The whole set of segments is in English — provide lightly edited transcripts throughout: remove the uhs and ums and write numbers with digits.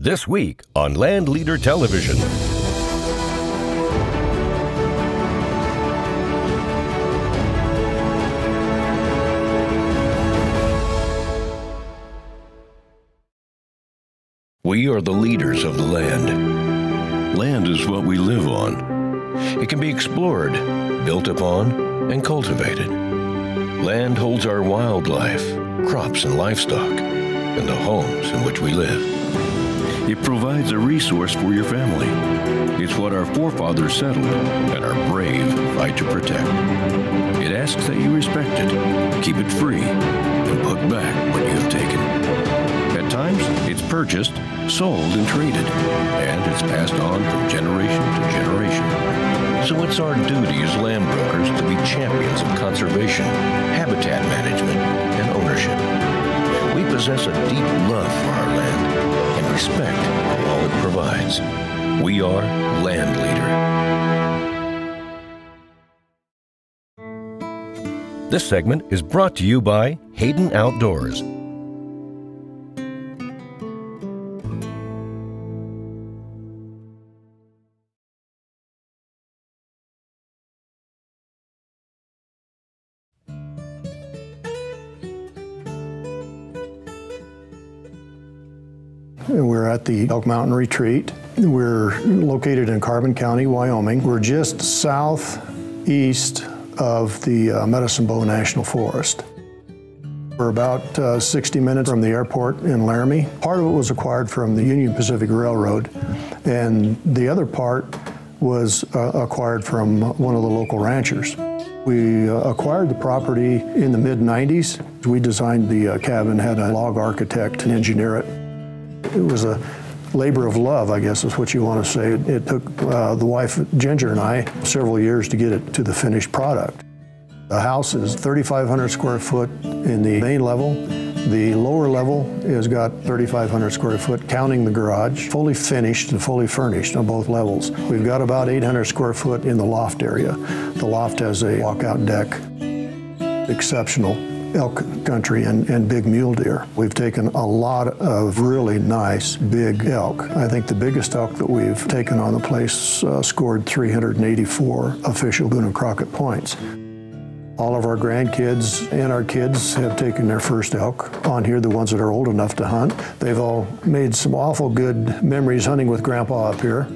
This week on LandLeader Television. We are the leaders of the land. Land is what we live on. It can be explored, built upon, and cultivated. Land holds our wildlife, crops and livestock, and the homes in which we live. It provides a resource for your family. It's what our forefathers settled and our brave fight to protect. It asks that you respect it, keep it free, and put back what you have taken. At times, it's purchased, sold, and traded, and it's passed on from generation to generation. So it's our duty as land brokers to be champions of conservation, habitat management, and ownership. We possess a deep love for our land and respect for all it provides. We are LandLeader. This segment is brought to you by Hayden Outdoors. We're at the Elk Mountain Retreat. We're located in Carbon County, Wyoming. We're just southeast of the Medicine Bow National Forest. We're about 60 minutes from the airport in Laramie. Part of it was acquired from the Union Pacific Railroad, and the other part was acquired from one of the local ranchers. We acquired the property in the mid-90s. We designed the cabin, had a log architect engineer it. It was a labor of love, I guess is what you want to say. It took the wife, Ginger, and I several years to get it to the finished product. The house is 3,500 square foot in the main level. The lower level has got 3,500 square foot, counting the garage, fully finished and fully furnished on both levels. We've got about 800 square foot in the loft area. The loft has a walkout deck, exceptional elk country and big mule deer. We've taken a lot of really nice big elk. I think the biggest elk that we've taken on the place scored 384 official Boone and Crockett points. All of our grandkids and our kids have taken their first elk on here, the ones that are old enough to hunt. They've all made some awful good memories hunting with Grandpa up here.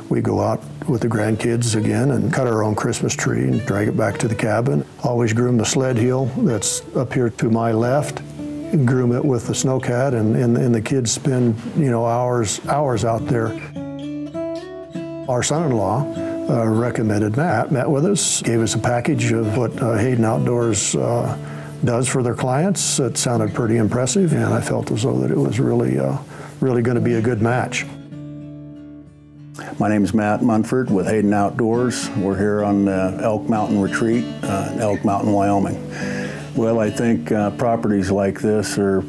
We go out with the grandkids again and cut our own Christmas tree and drag it back to the cabin. Always groom the sled hill that's up here to my left, groom it with the snowcat, and the kids spend, hours out there. Our son-in-law recommended Matt. Met with us, gave us a package of what Hayden Outdoors does for their clients. It sounded pretty impressive, and I felt as though that it was really going to be a good match. My name is Matt Munford with Hayden Outdoors. We're here on the Elk Mountain Retreat in Elk Mountain, Wyoming. Well, I think properties like this are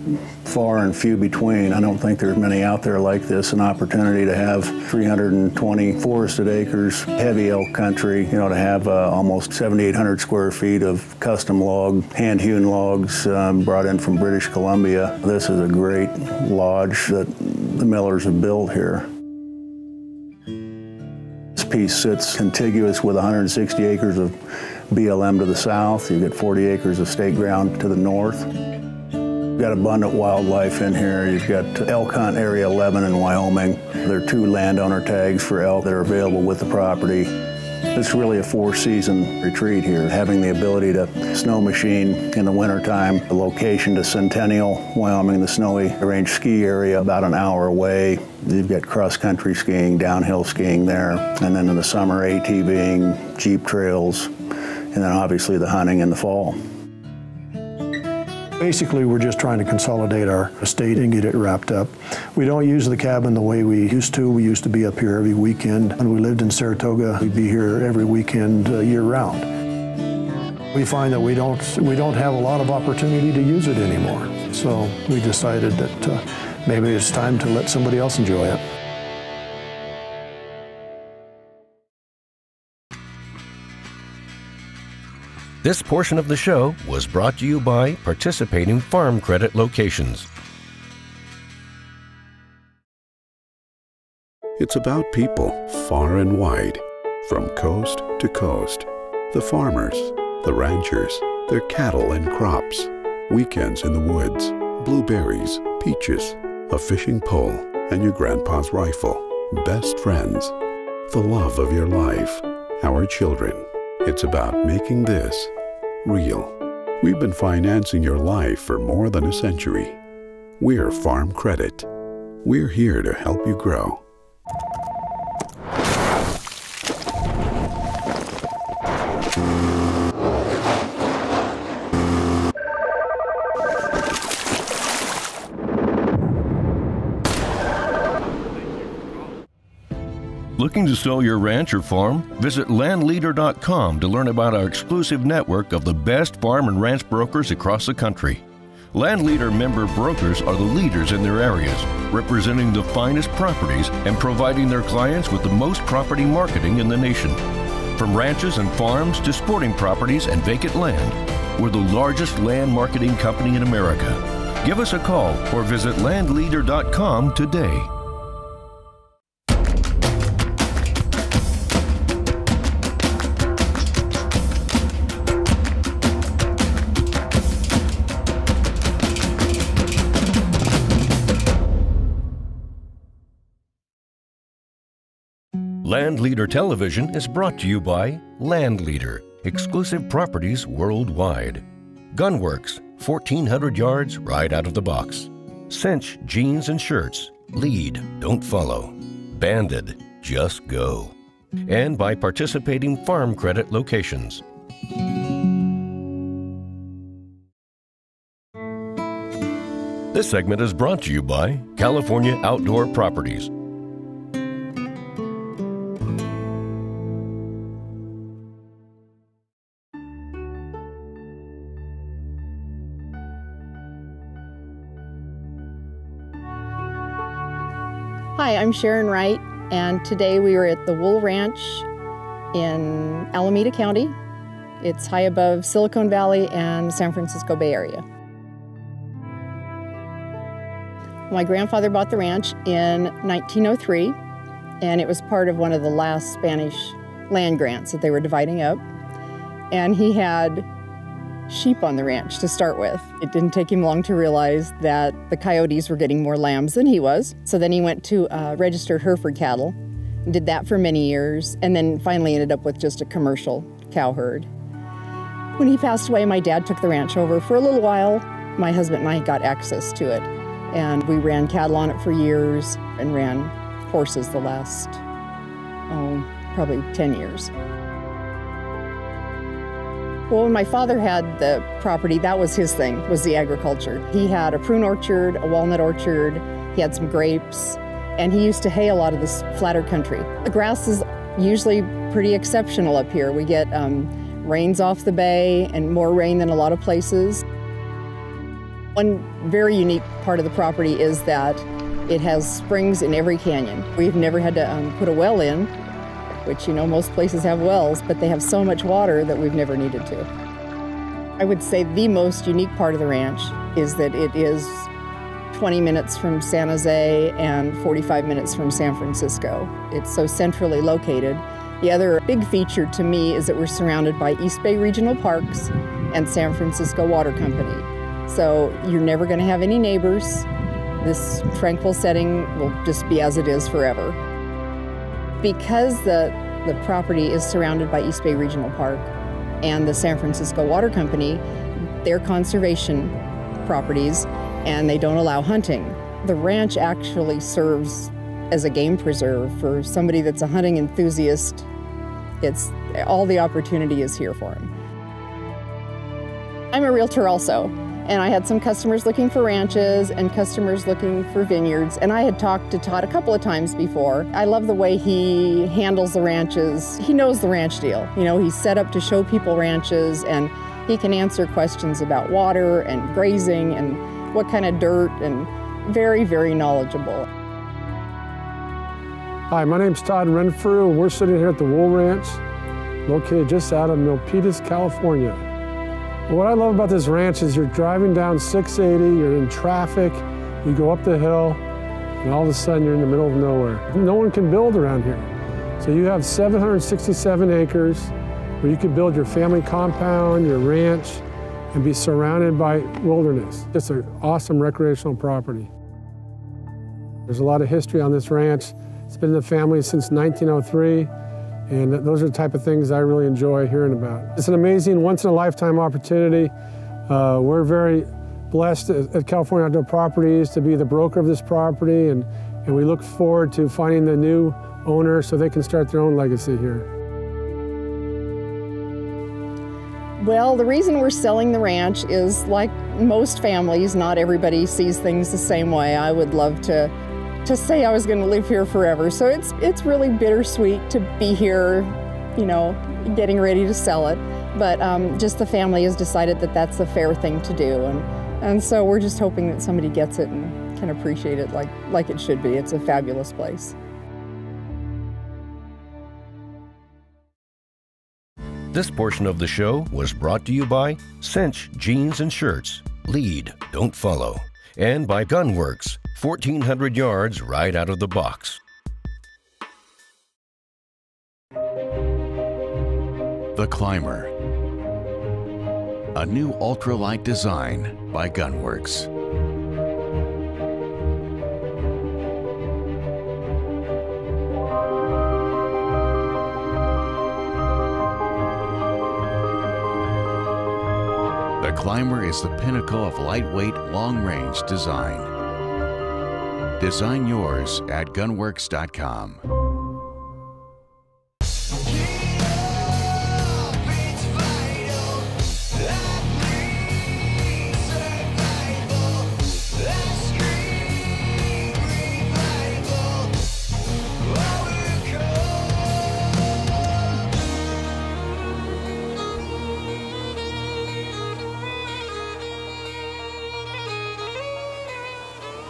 far and few between. I don't think there's many out there like this, an opportunity to have 320 forested acres, heavy elk country, to have almost 7,800 square feet of custom log, hand-hewn logs brought in from British Columbia. This is a great lodge that the Millers have built here. This piece sits contiguous with 160 acres of BLM to the south. You've got 40 acres of state ground to the north. You've got abundant wildlife in here. You've got Elk Hunt Area 11 in Wyoming. There are 2 landowner tags for elk that are available with the property. It's really a 4-season retreat here, having the ability to snow machine in the wintertime. The location to Centennial, Wyoming, the snowy range ski area, about an hour away. You've got cross-country skiing, downhill skiing there, and then in the summer, ATVing, jeep trails, and then obviously the hunting in the fall. Basically, we're just trying to consolidate our estate and get it wrapped up. We don't use the cabin the way we used to. We used to be up here every weekend. When we lived in Saratoga, we'd be here every weekend year-round. We find that we don't have a lot of opportunity to use it anymore. So we decided that maybe it's time to let somebody else enjoy it. This portion of the show was brought to you by participating farm credit locations. It's about people far and wide, from coast to coast. The farmers, the ranchers, their cattle and crops, weekends in the woods, blueberries, peaches, a fishing pole, and your grandpa's rifle. Best friends, the love of your life, our children. It's about making this real. We've been financing your life for more than a century. We're Farm Credit. We're here to help you grow. Looking to sell your ranch or farm? Visit LandLeader.com to learn about our exclusive network of the best farm and ranch brokers across the country. LandLeader member brokers are the leaders in their areas, representing the finest properties and providing their clients with the most property marketing in the nation. From ranches and farms to sporting properties and vacant land, we're the largest land marketing company in America. Give us a call or visit LandLeader.com today. LandLeader Television is brought to you by LandLeader, exclusive properties worldwide. Gunworks, 1,400 yards right out of the box. Cinch jeans and shirts, lead, don't follow. Banded, just go. And by participating Farm Credit locations. This segment is brought to you by California Outdoor Properties. Hi, I'm Sharon Wright, and today we were at the Wool Ranch in Alameda County. It's high above Silicon Valley and the San Francisco Bay Area. My grandfather bought the ranch in 1903, and it was part of one of the last Spanish land grants that they were dividing up. And he had sheep on the ranch to start with. It didn't take him long to realize that the coyotes were getting more lambs than he was. So then he went to registered Hereford cattle, and did that for many years, and then finally ended up with just a commercial cow herd. When he passed away, my dad took the ranch over for a little while. My husband and I got access to it, and we ran cattle on it for years and ran horses the last, probably 10 years. Well, when my father had the property, that was his thing, was the agriculture. He had a prune orchard, a walnut orchard, he had some grapes, and he used to hay a lot of this flatter country. The grass is usually pretty exceptional up here. We get rains off the bay and more rain than a lot of places. One very unique part of the property is that it has springs in every canyon. We've never had to put a well in, which, you know, most places have wells, but they have so much water that we've never needed to. I would say the most unique part of the ranch is that it is 20 minutes from San Jose and 45 minutes from San Francisco. It's so centrally located. The other big feature to me is that we're surrounded by East Bay Regional Parks and San Francisco Water Company. So you're never going to have any neighbors. This tranquil setting will just be as it is forever. Because the property is surrounded by East Bay Regional Park and the San Francisco Water Company, they're conservation properties and they don't allow hunting. The ranch actually serves as a game preserve for somebody that's a hunting enthusiast. It's all the opportunity is here for him. I'm a realtor also. And I had some customers looking for ranches and customers looking for vineyards. And I had talked to Todd a couple of times before. I love the way he handles the ranches. He knows the ranch deal. You know, he's set up to show people ranches, and he can answer questions about water and grazing and what kind of dirt, and very, very knowledgeable. Hi, my name's Todd Renfrew, and we're sitting here at the Wool Ranch, located just out of Milpitas, California. What I love about this ranch is you're driving down 680, you're in traffic, you go up the hill, and all of a sudden you're in the middle of nowhere. No one can build around here. So you have 767 acres where you could build your family compound, your ranch, and be surrounded by wilderness. It's an awesome recreational property. There's a lot of history on this ranch. It's been in the family since 1903, and those are the type of things I really enjoy hearing about. It's an amazing once-in-a-lifetime opportunity. We're very blessed at California Outdoor Properties to be the broker of this property, and we look forward to finding the new owner so they can start their own legacy here. Well, the reason we're selling the ranch is, like most families, not everybody sees things the same way. I would love to say I was going to live here forever. So it's really bittersweet to be here, you know, getting ready to sell it. But just the family has decided that that's the fair thing to do. And so we're just hoping that somebody gets it and can appreciate it like it should be. It's a fabulous place. This portion of the show was brought to you by Cinch Jeans and Shirts, Lead, Don't Follow, and by Gunworks, 1,400 yards right out of the box. The Climber, a new ultralight design by Gunworks. The Climber is the pinnacle of lightweight, long-range design. Design yours at gunworks.com.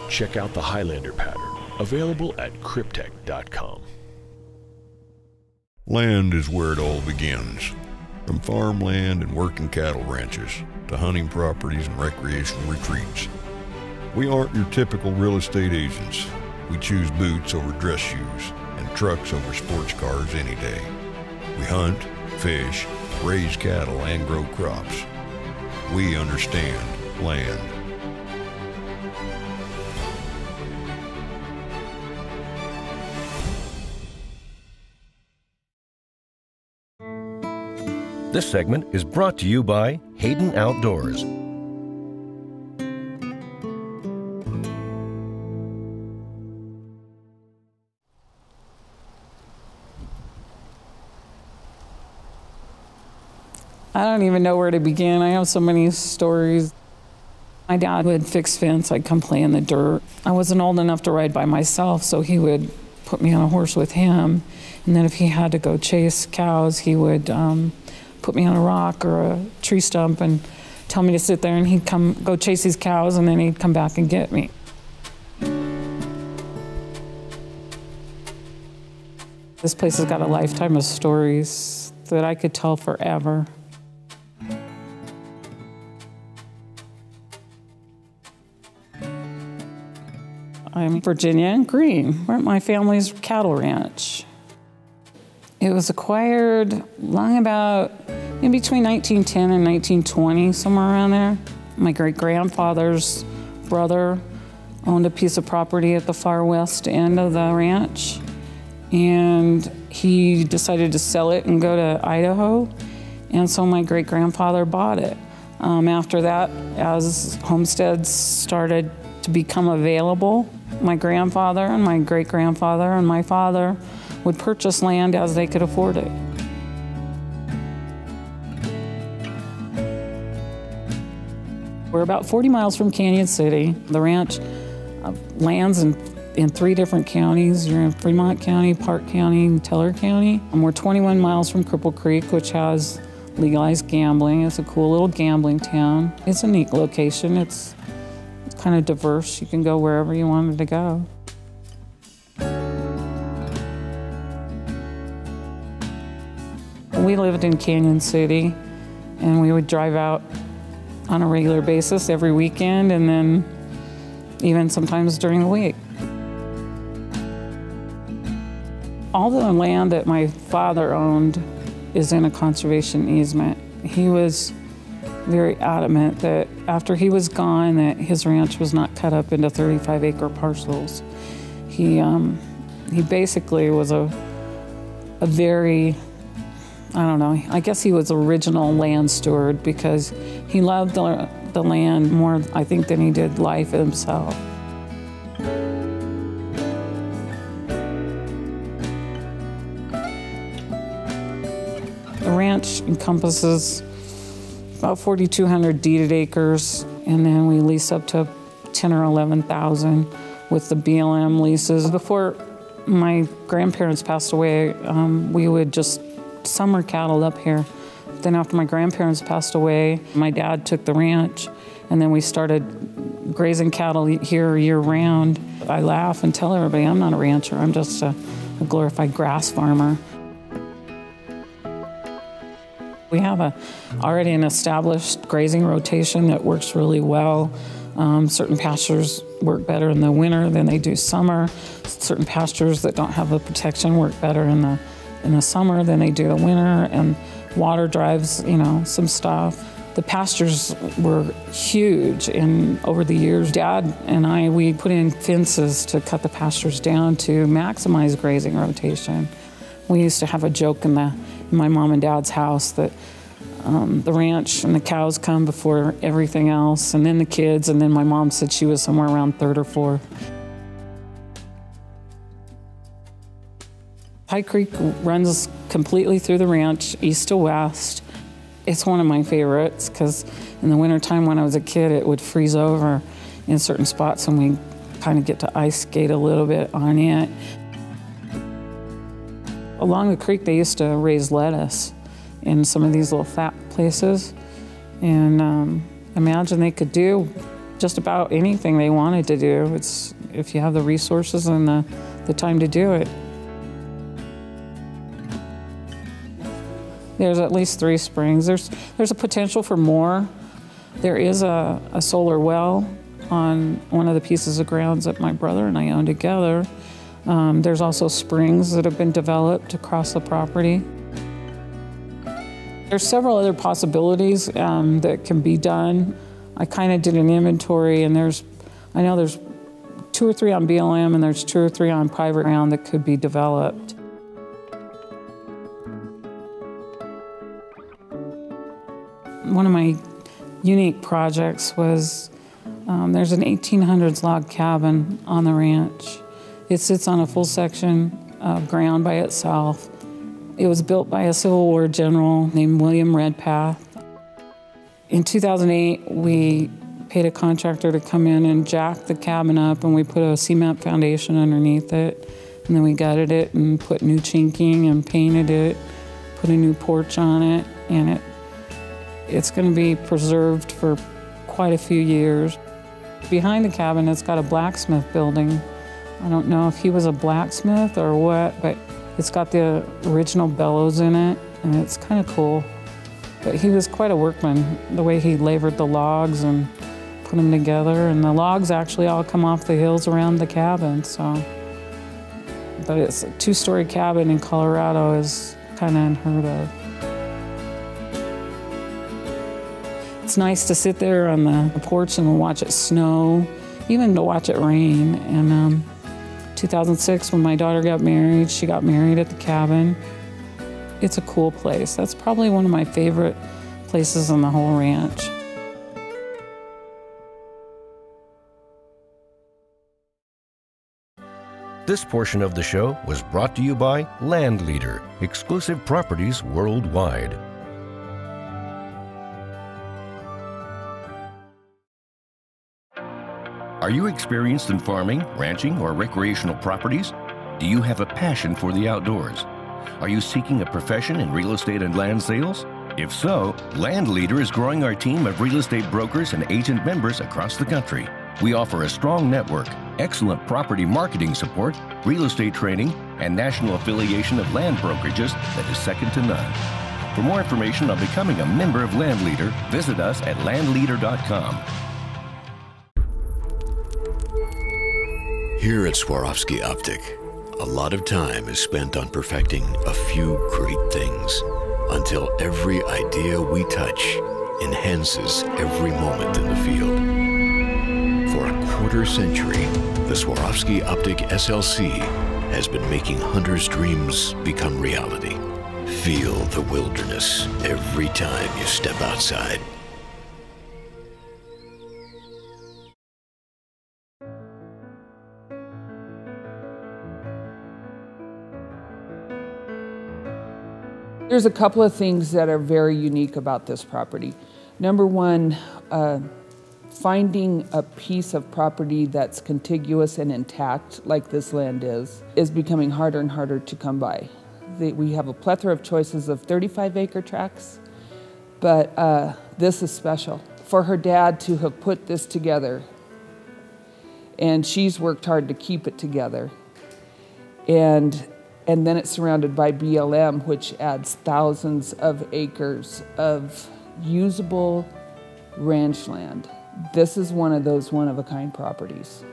Check out the Highlander pattern, available at cryptech.com. Land is where it all begins. From farmland and working cattle ranches to hunting properties and recreational retreats. We aren't your typical real estate agents. We choose boots over dress shoes and trucks over sports cars any day. We hunt, fish, raise cattle, and grow crops. We understand land. This segment is brought to you by Hayden Outdoors. I don't even know where to begin. I have so many stories. My dad would fix fence. I'd come play in the dirt. I wasn't old enough to ride by myself, so he would put me on a horse with him. And then if he had to go chase cows, he would put me on a rock or a tree stump and tell me to sit there, and he'd go chase these cows, and then he'd come back and get me. This place has got a lifetime of stories that I could tell forever. I'm Virginia and Green. We're at my family's cattle ranch. It was acquired long about in between 1910 and 1920, somewhere around there. My great-grandfather's brother owned a piece of property at the far west end of the ranch, and he decided to sell it and go to Idaho, and so my great-grandfather bought it. After that, as homesteads started to become available, my grandfather and my great-grandfather and my father would purchase land as they could afford it. We're about 40 miles from Canyon City. The ranch lands in 3 different counties. You're in Fremont County, Park County, and Teller County. And we're 21 miles from Cripple Creek, which has legalized gambling. It's a cool little gambling town. It's a neat location. It's kind of diverse. You can go wherever you wanted to go. We lived in Canyon City, and we would drive out on a regular basis every weekend, and then even sometimes during the week. All the land that my father owned is in a conservation easement. He was very adamant that after he was gone, that his ranch was not cut up into 35-acre parcels. He basically was a very, I don't know, I guess he was original land steward because he loved the land more, I think, than he did life himself. The ranch encompasses about 4,200 deeded acres, and then we lease up to 10 or 11,000 with the BLM leases. Before my grandparents passed away, we would just summer cattle up here. Then after my grandparents passed away, my dad took the ranch, and then we started grazing cattle here year-round. I laugh and tell everybody I'm not a rancher, I'm just a glorified grass farmer. We have already an established grazing rotation that works really well. Certain pastures work better in the winter than they do summer. Certain pastures that don't have the protection work better in the summer than they do the winter, and water drives, you know, some stuff. The pastures were huge, and over the years, Dad and we put in fences to cut the pastures down to maximize grazing rotation. We used to have a joke in my mom and dad's house that the ranch and the cows come before everything else, and then the kids, and then my mom said she was somewhere around third or fourth. High Creek runs completely through the ranch, east to west. It's one of my favorites because in the wintertime when I was a kid, it would freeze over in certain spots, and we kind of get to ice skate a little bit on it. Along the creek, they used to raise lettuce in some of these little flat places, and imagine they could do just about anything they wanted to do. It's if you have the resources and the time to do it. There's at least 3 springs. There's a potential for more. There is a solar well on one of the pieces of grounds that my brother and I own together. There's also springs that have been developed across the property. There's several other possibilities that can be done. I kind of did an inventory, and I know there's 2 or 3 on BLM, and there's 2 or 3 on private ground that could be developed. One of my unique projects was there's an 1800s log cabin on the ranch. It sits on a full section of ground by itself. It was built by a Civil War general named William Redpath. In 2008, we paid a contractor to come in and jack the cabin up, and we put a cement foundation underneath it. And then we gutted it and put new chinking and painted it, put a new porch on it, and it's going to be preserved for quite a few years. Behind the cabin, it's got a blacksmith building. I don't know if he was a blacksmith or what, but it's got the original bellows in it, and it's kind of cool. But he was quite a workman, the way he labored the logs and put them together, and the logs actually all come off the hills around the cabin, so. But it's a 2-story cabin in Colorado is kind of unheard of. It's nice to sit there on the porch and watch it snow, even to watch it rain. And 2006, when my daughter got married, she got married at the cabin. It's a cool place. That's probably one of my favorite places on the whole ranch. This portion of the show was brought to you by LandLeader, exclusive properties worldwide. Are you experienced in farming, ranching, or recreational properties? Do you have a passion for the outdoors? Are you seeking a profession in real estate and land sales? If so, LandLeader is growing our team of real estate brokers and agent members across the country. We offer a strong network, excellent property marketing support, real estate training, and national affiliation of land brokerages that is second to none. For more information on becoming a member of LandLeader, visit us at landleader.com. Here at Swarovski Optic, A lot of time is spent on perfecting a few great things until every idea we touch enhances every moment in the field. For a quarter century, the Swarovski Optic SLC has been making hunters' dreams become reality. Feel the wilderness every time you step outside. There's a couple of things that are very unique about this property. Number one, finding a piece of property that's contiguous and intact, like this land is becoming harder and harder to come by. We have a plethora of choices of 35-acre tracts, but this is special. For her dad to have put this together, and she's worked hard to keep it together, and then it's surrounded by BLM, which adds thousands of acres of usable ranch land. This is one of those one-of-a-kind properties.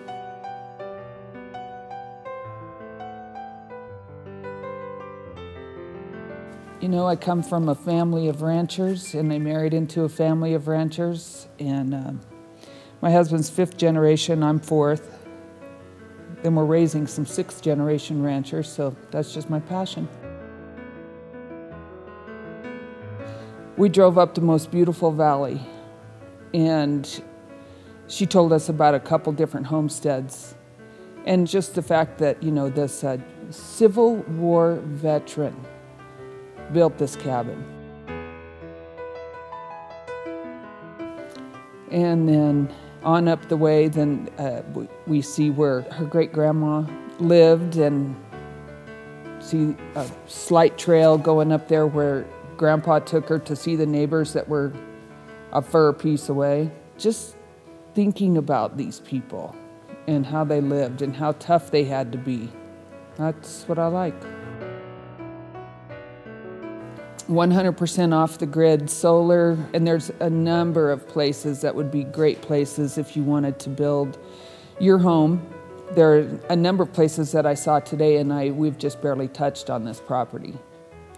You know, I come from a family of ranchers, and I married into a family of ranchers, and my husband's 5th generation, I'm 4th. Then we're raising some 6th-generation ranchers, so that's just my passion. We drove up the most beautiful valley, and she told us about a couple different homesteads. And just the fact that, you know, this Civil War veteran built this cabin. And then on up the way, then we see where her great-grandma lived, and see a slight trail going up there where Grandpa took her to see the neighbors that were a fur piece away. Just thinking about these people and how they lived and how tough they had to be. That's what I like. 100% off the grid solar, and there's a number of places that would be great places if you wanted to build your home. There are a number of places that I saw today, and we've just barely touched on this property.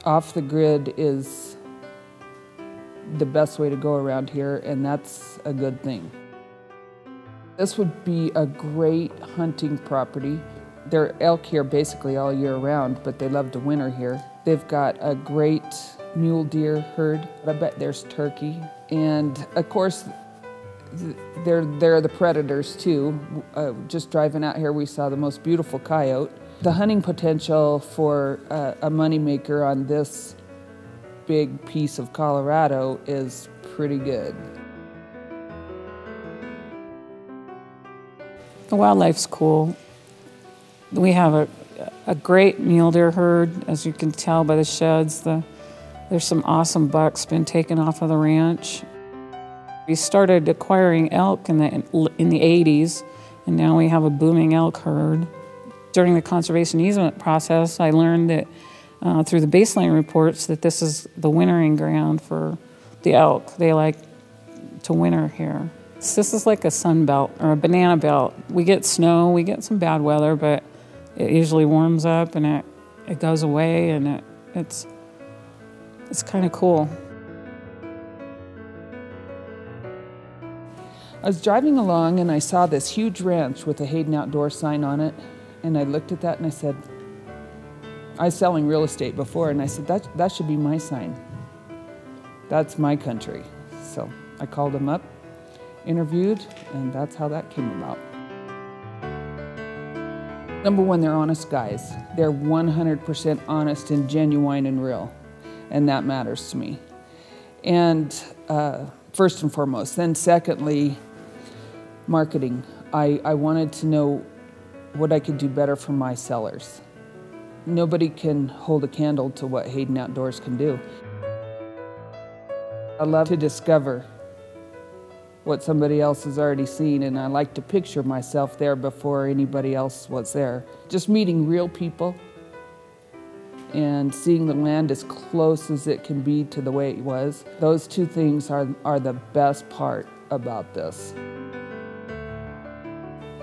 Off the grid is the best way to go around here, and that's a good thing. This would be a great hunting property. There are elk here basically all year round, but they love to winter here. They've got a great mule deer herd. I bet there's turkey. And of course, they're the predators too. Just driving out here, we saw the most beautiful coyote. The hunting potential for a moneymaker on this big piece of Colorado is pretty good. The wildlife's cool. We have a great mule deer herd, as you can tell by the sheds. There's some awesome bucks been taken off of the ranch. We started acquiring elk in the 80s, and now we have a booming elk herd. During the conservation easement process, I learned that through the baseline reports that this is the wintering ground for the elk. They like to winter here. This is like a sun belt or a banana belt. We get snow, we get some bad weather, but it usually warms up and it goes away, and it's kind of cool. I was driving along and I saw this huge ranch with a Hayden Outdoors sign on it, and I looked at that and I said, I was selling real estate before, and I said, that should be my sign. That's my country. So I called them up, interviewed, and that's how that came about. Number one, they're honest guys. They're 100% honest and genuine and real, and that matters to me. And first and foremost. Then secondly, marketing. I wanted to know what I could do better for my sellers. Nobody can hold a candle to what Hayden Outdoors can do. I love to discover what somebody else has already seen, and I like to picture myself there before anybody else was there. Just meeting real people and seeing the land as close as it can be to the way it was. Those two things are the best part about this.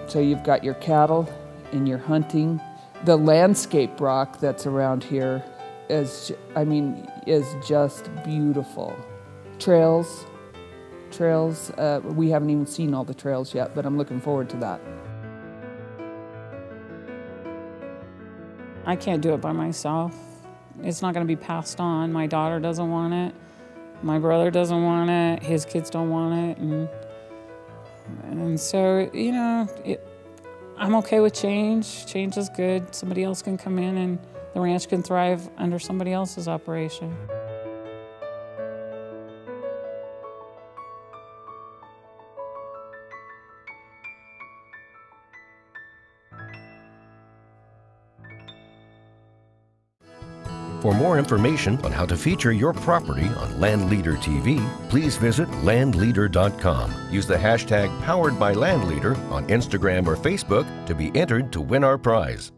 So you've got your cattle and your hunting, The landscape rock that's around here is just beautiful. Trails, we haven't even seen all the trails yet, but I'm looking forward to that. I can't do it by myself. It's not going to be passed on. My daughter doesn't want it. My brother doesn't want it. His kids don't want it. And so, you know, I'm okay with change. Change is good. Somebody else can come in and the ranch can thrive under somebody else's operation. For more information on how to feature your property on LandLeader TV, please visit LandLeader.com. Use the hashtag #PoweredByLandLeader on Instagram or Facebook to be entered to win our prize.